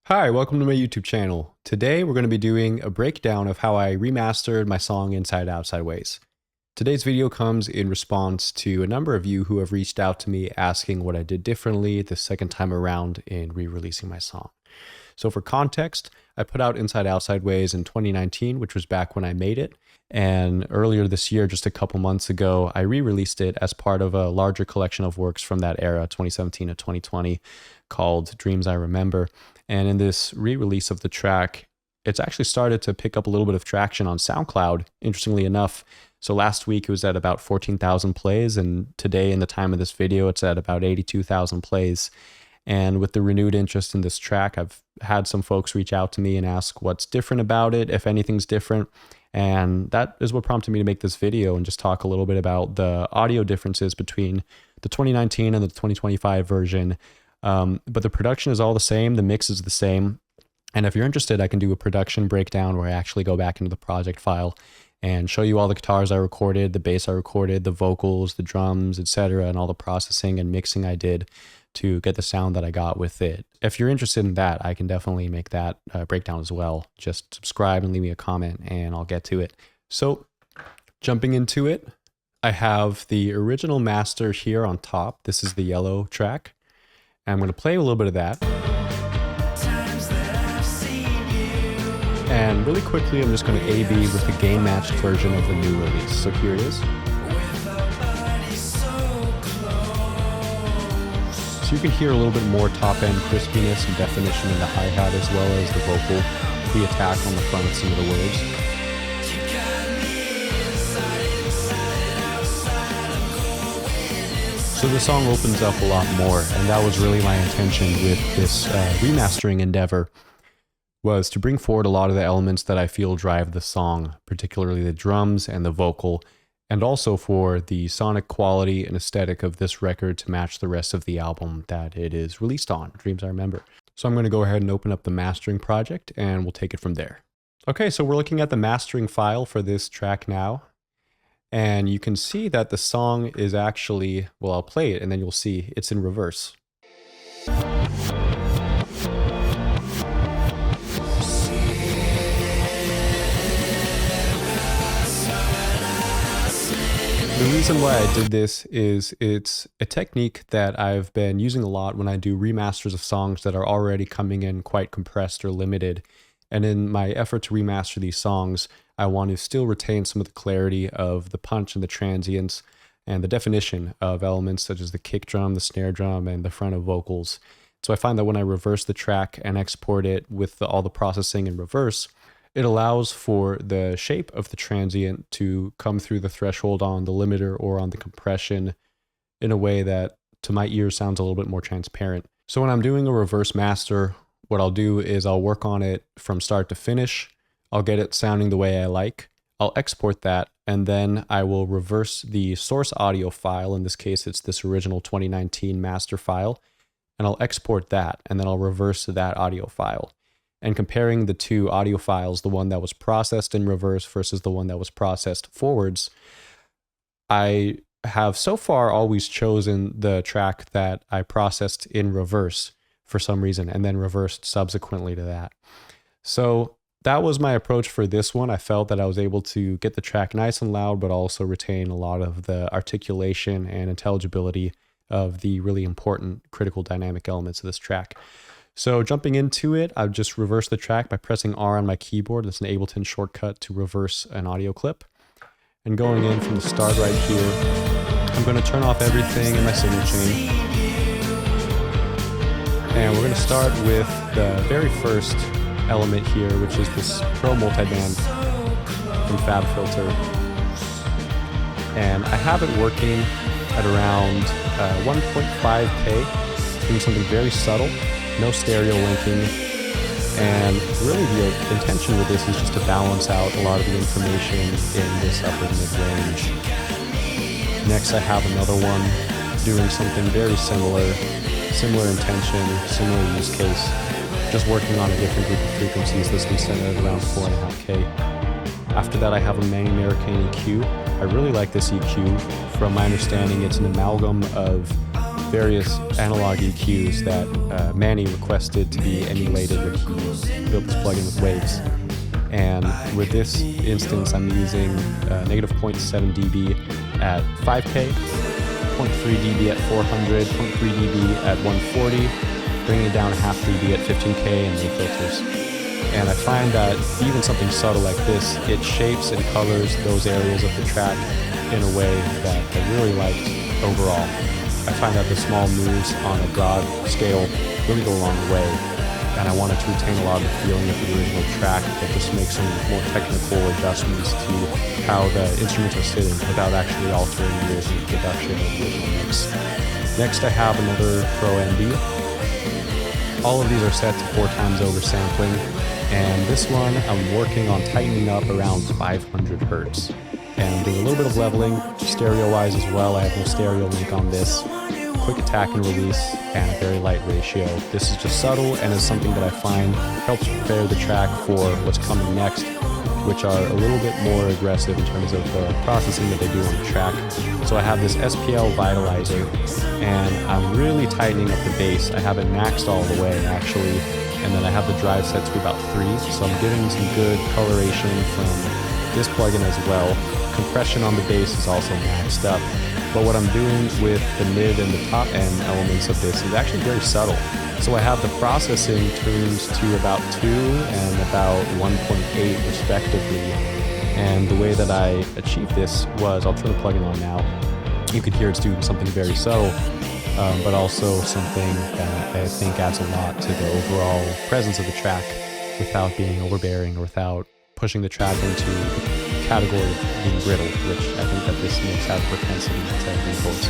Hi, welcome to my YouTube channel. Today we're going to be doing a breakdown of how I remastered my song Inside Out Sideways. Today's video comes in response to a number of you who have reached out to me asking what I did differently the second time around in re-releasing my song. So for context, I put out Inside Out Sideways in 2019, which was back when I made it. And earlier this year, just a couple months ago, I re-released it as part of a larger collection of works from that era, 2017 to 2020, called Dreams I Remember. And in this re-release of the track, it's actually started to pick up a little bit of traction on SoundCloud, interestingly enough. So last week it was at about 14,000 plays, and today in the time of this video, it's at about 82,000 plays. And with the renewed interest in this track, I've had some folks reach out to me and ask what's different about it, if anything's different. And that is what prompted me to make this video and just talk a little bit about the audio differences between the 2019 and the 2025 version. But the production is all the same, the mix is the same. And if you're interested, I can do a production breakdown where I actually go back into the project file and show you all the guitars I recorded, the bass I recorded, the vocals, the drums, etc., and all the processing and mixing I did to get the sound that I got with it. If you're interested in that, I can definitely make that breakdown as well. Just subscribe and leave me a comment and I'll get to it. So jumping into it, I have the original master here on top. This is the yellow track. I'm going to play a little bit of that. And really quickly, I'm just going to A-B with the gain matched version of the new release. So here it is. So you can hear a little bit more top-end crispiness and definition in the hi-hat as well as the vocal, the attack on the front of some of the words. So the song opens up a lot more, and that was really my intention with this remastering endeavor, was to bring forward a lot of the elements that I feel drive the song, particularly the drums and the vocal, and also for the sonic quality and aesthetic of this record to match the rest of the album that it is released on, Dreams I Remember. So I'm going to go ahead and open up the mastering project, and we'll take it from there. Okay, so we're looking at the mastering file for this track now. And you can see that the song is actually, well, I'll play it and then you'll see it's in reverse. The reason why I did this is it's a technique that I've been using a lot when I do remasters of songs that are already coming in quite compressed or limited. And in my effort to remaster these songs, I want to still retain some of the clarity of the punch and the transients and the definition of elements such as the kick drum, the snare drum, and the front of vocals. So I find that when I reverse the track and export it with all the processing in reverse, it allows for the shape of the transient to come through the threshold on the limiter or on the compression in a way that to my ear sounds a little bit more transparent. So when I'm doing a reverse master, what I'll do is I'll work on it from start to finish. I'll get it sounding the way I like. I'll export that, and then I will reverse the source audio file. In this case, it's this original 2019 master file, and I'll export that, and then I'll reverse that audio file. And comparing the two audio files, the one that was processed in reverse versus the one that was processed forwards, I have so far always chosen the track that I processed in reverse for some reason, and then reversed subsequently to that. So that was my approach for this one. I felt that I was able to get the track nice and loud, but also retain a lot of the articulation and intelligibility of the really important critical dynamic elements of this track. So jumping into it, I've just reversed the track by pressing R on my keyboard. That's an Ableton shortcut to reverse an audio clip. And going in from the start right here, I'm going to turn off everything in my signal chain. And we're going to start with the very first element here, which is this Pro multiband from FabFilter. And I have it working at around 1.5K, doing something very subtle, no stereo linking. And really the intention with this is just to balance out a lot of the information in this upper mid-range. Next I have another one doing something very similar intention, similar use case, just working on a different group of frequencies. This one's set at around 4.5K. After that I have a Manny American EQ. I really like this EQ. From my understanding, it's an amalgam of various analog EQs that Manny requested to be emulated when he built this plugin with Waves. And with this instance, I'm using negative 0.7 dB at 5K, 0.3 dB at 400, 0.3 dB at 140, bringing it down a half dB at 15K and the filters. And I find that even something subtle like this, it shapes and colors those areas of the track in a way that I really liked overall. I find that the small moves on a broad scale really go a long way, and I wanted to retain a lot of the feeling of the original track, but just make some more technical adjustments to how the instruments are sitting without actually altering the original production or the original mix. Next I have another Pro ND. All of these are set to 4 times over sampling, and this one I'm working on tightening up around 500 Hertz. And I'm doing a little bit of leveling, stereo-wise as well. I have no stereo link on this. Quick attack and release, and a very light ratio. This is just subtle and is something that I find helps prepare the track for what's coming next, which are a little bit more aggressive in terms of the processing that they do on the track. So I have this SPL Vitalizer, and I'm really tightening up the bass. I have it maxed all the way, actually, and then I have the drive set to about 3, so I'm getting some good coloration from this plugin as well. Compression on the bass is also maxed up, but what I'm doing with the mid and the top end elements of this is actually very subtle. So I have the processing tuned to about 2 and about 1.8 respectively, and the way that I achieved this was, I'll turn the plugin on now. You could hear it's doing something very subtle, but also something that I think adds a lot to the overall presence of the track without being overbearing or without pushing the track into category of being brittle, which I think that this makes have a propensity to impulse.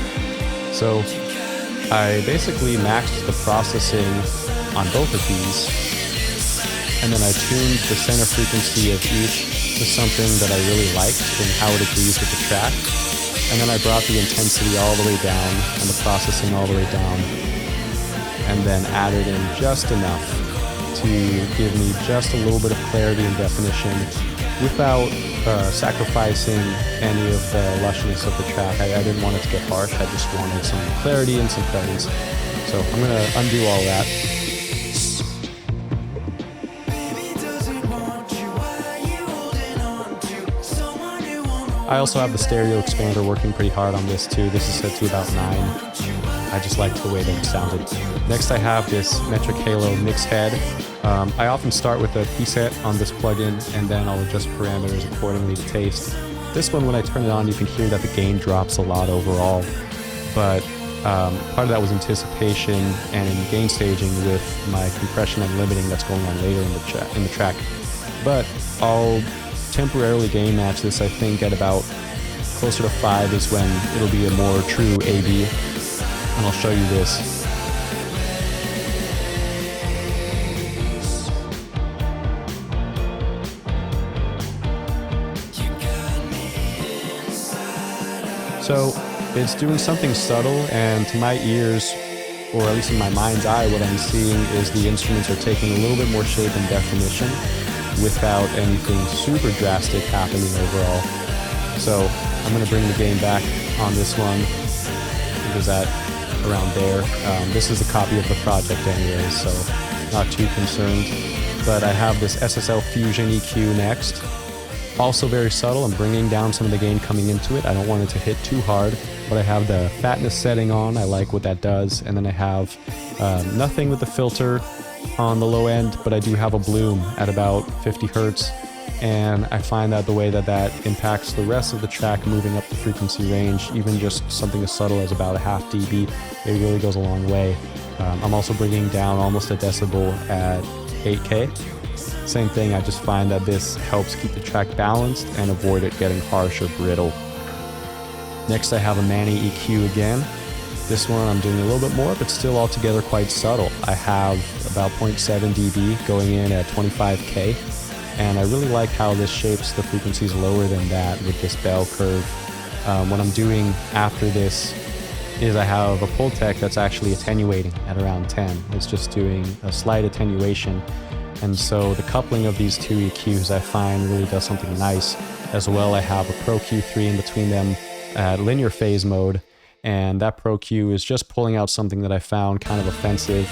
So I basically maxed the processing on both of these, and then I tuned the center frequency of each to something that I really liked and how it agrees with the track. And then I brought the intensity all the way down and the processing all the way down, and then added in just enough to give me just a little bit of clarity and definition without sacrificing any of the lushness of the track. I didn't want it to get harsh, I just wanted some clarity and some presence. So I'm going to undo all that. I also have the stereo expander working pretty hard on this too. This is set to about 9. I just liked the way that it sounded. Next I have this Metric Halo mix head. I often start with a preset on this plugin, and then I'll adjust parameters accordingly to taste. This one, when I turn it on, you can hear that the gain drops a lot overall, but part of that was anticipation and gain staging with my compression and limiting that's going on later in the track. But I'll temporarily gain match this, I think, at about closer to 5 is when it'll be a more true AB, and I'll show you this. So it's doing something subtle, and to my ears, or at least in my mind's eye, what I'm seeing is the instruments are taking a little bit more shape and definition without anything super drastic happening overall. So I'm going to bring the gain back on this one. It was at around there. This is a copy of the project anyway, so not too concerned. But I have this SSL Fusion EQ next. Also very subtle. I'm bringing down some of the gain coming into it. I don't want it to hit too hard, but I have the fatness setting on. I like what that does. And then I have nothing with the filter on the low end, but I do have a bloom at about 50 Hertz. And I find that the way that that impacts the rest of the track, moving up the frequency range, even just something as subtle as about a half dB, it really goes a long way. I'm also bringing down almost a decibel at 8K. Same thing, I just find that this helps keep the track balanced and avoid it getting harsh or brittle. Next I have a Manny EQ again. This one I'm doing a little bit more, but still altogether quite subtle. I have about 0.7 dB going in at 25K, and I really like how this shapes the frequencies lower than that with this bell curve. What I'm doing after this is I have a pull tech that's actually attenuating at around 10. It's just doing a slight attenuation. And so the coupling of these two EQs I find really does something nice. As well, I have a Pro Q3 in between them at linear phase mode, And that Pro Q is just pulling out something that I found kind of offensive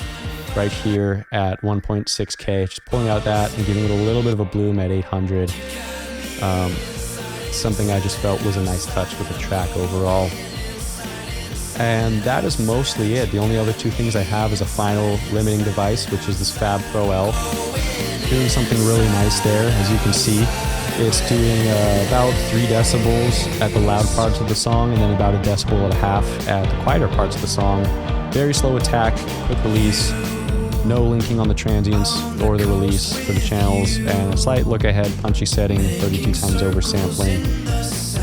right here at 1.6K, just pulling out that and giving it a little bit of a bloom at 800. Something I just felt was a nice touch with the track overall. And that is mostly it. The only other two things I have is a final limiting device, which is this Fab Pro L. Doing something really nice there, as you can see. It's doing about 3 decibels at the loud parts of the song, and then about 1.5 decibels at the quieter parts of the song. Very slow attack, quick release, no linking on the transients or the release for the channels, and a slight look ahead punchy setting, 32 times over sampling.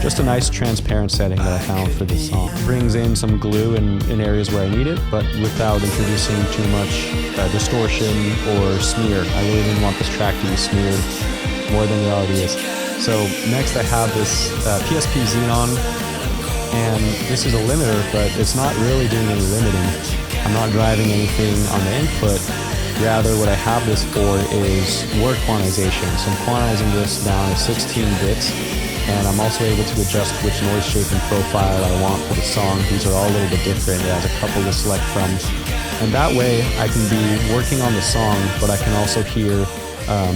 Just a nice transparent setting that I found for this song. Brings in some glue in areas where I need it, but without introducing too much distortion or smear. I really didn't want this track to be smeared more than it already is. So next I have this PSP Xenon, and this is a limiter, but it's not really doing any limiting. I'm not driving anything on the input. Rather, what I have this for is word quantization. So I'm quantizing this down to 16 bits, and I'm also able to adjust which noise shaping profile I want for the song. These are all a little bit different. It has a couple to select from. And that way I can be working on the song, but I can also hear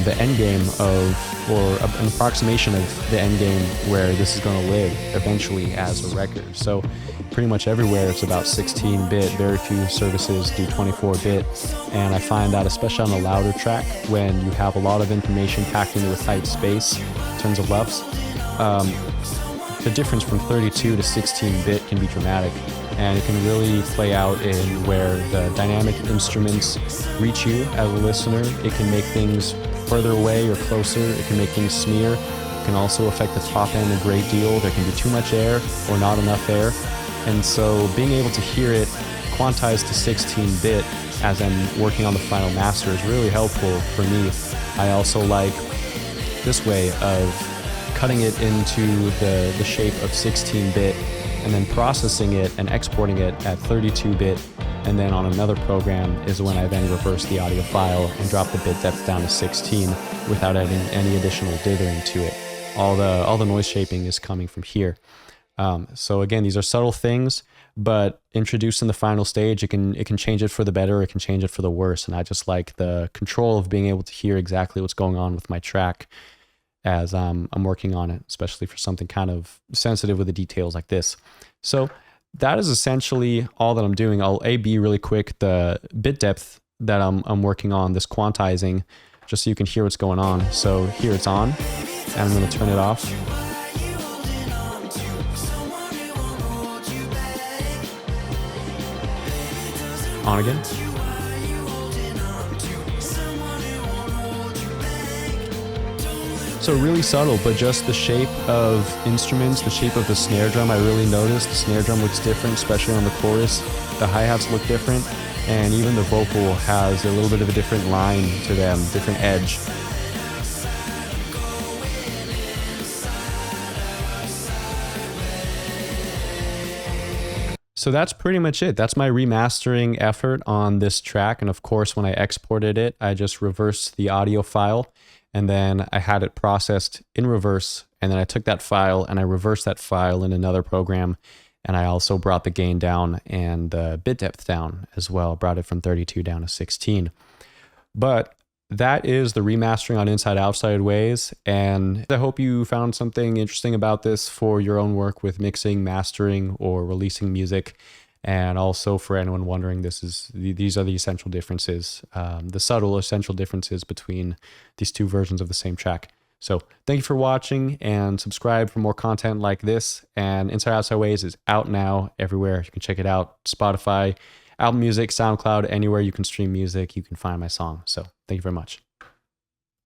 the end game of, or an approximation of the end game where this is going to live eventually as a record. So pretty much everywhere it's about 16-bit. Very few services do 24-bit, and I find that especially on the louder track, when you have a lot of information packed into a tight space in terms of LUFS, the difference from 32 to 16-bit can be dramatic, and it can really play out in where the dynamic instruments reach you as a listener. It can make things further away or closer. It can make things smear. It can also affect the top end a great deal. There can be too much air or not enough air. And so being able to hear it quantized to 16-bit as I'm working on the final master is really helpful for me. I also like this way of cutting it into the shape of 16-bit and then processing it and exporting it at 32-bit, and then on another program is when I then reverse the audio file and drop the bit depth down to 16 without adding any additional dithering to it. All the noise shaping is coming from here. So again, these are subtle things, but introduced in the final stage, it can change it for the better, it can change it for the worse, and I just like the control of being able to hear exactly what's going on with my track as I'm working on it, especially for something kind of sensitive with the details like this. So that is essentially all that I'm doing. I'll A/B really quick the bit depth that I'm working on, this quantizing, just so you can hear what's going on. So here it's on, and I'm going to turn it off. On again. So really subtle, but just the shape of instruments, the shape of the snare drum, I really noticed. The snare drum looks different, especially on the chorus. The hi-hats look different, and even the vocal has a little bit of a different line to them, different edge. So that's pretty much it. That's my remastering effort on this track. And of course, when I exported it, I just reversed the audio file, and then I had it processed in reverse. And then I took that file and I reversed that file in another program. And I also brought the gain down and the bit depth down as well. Brought it from 32 down to 16. But that is the remastering on Inside Outside Ways, and I hope you found something interesting about this for your own work with mixing, mastering, or releasing music. And also for anyone wondering, these are the essential differences, the subtle essential differences between these two versions of the same track. So thank you for watching, and subscribe for more content like this. And Inside Outside Ways is out now everywhere. You can check it out. Spotify, Apple Music, SoundCloud, anywhere you can stream music, you can find my song. So thank you very much.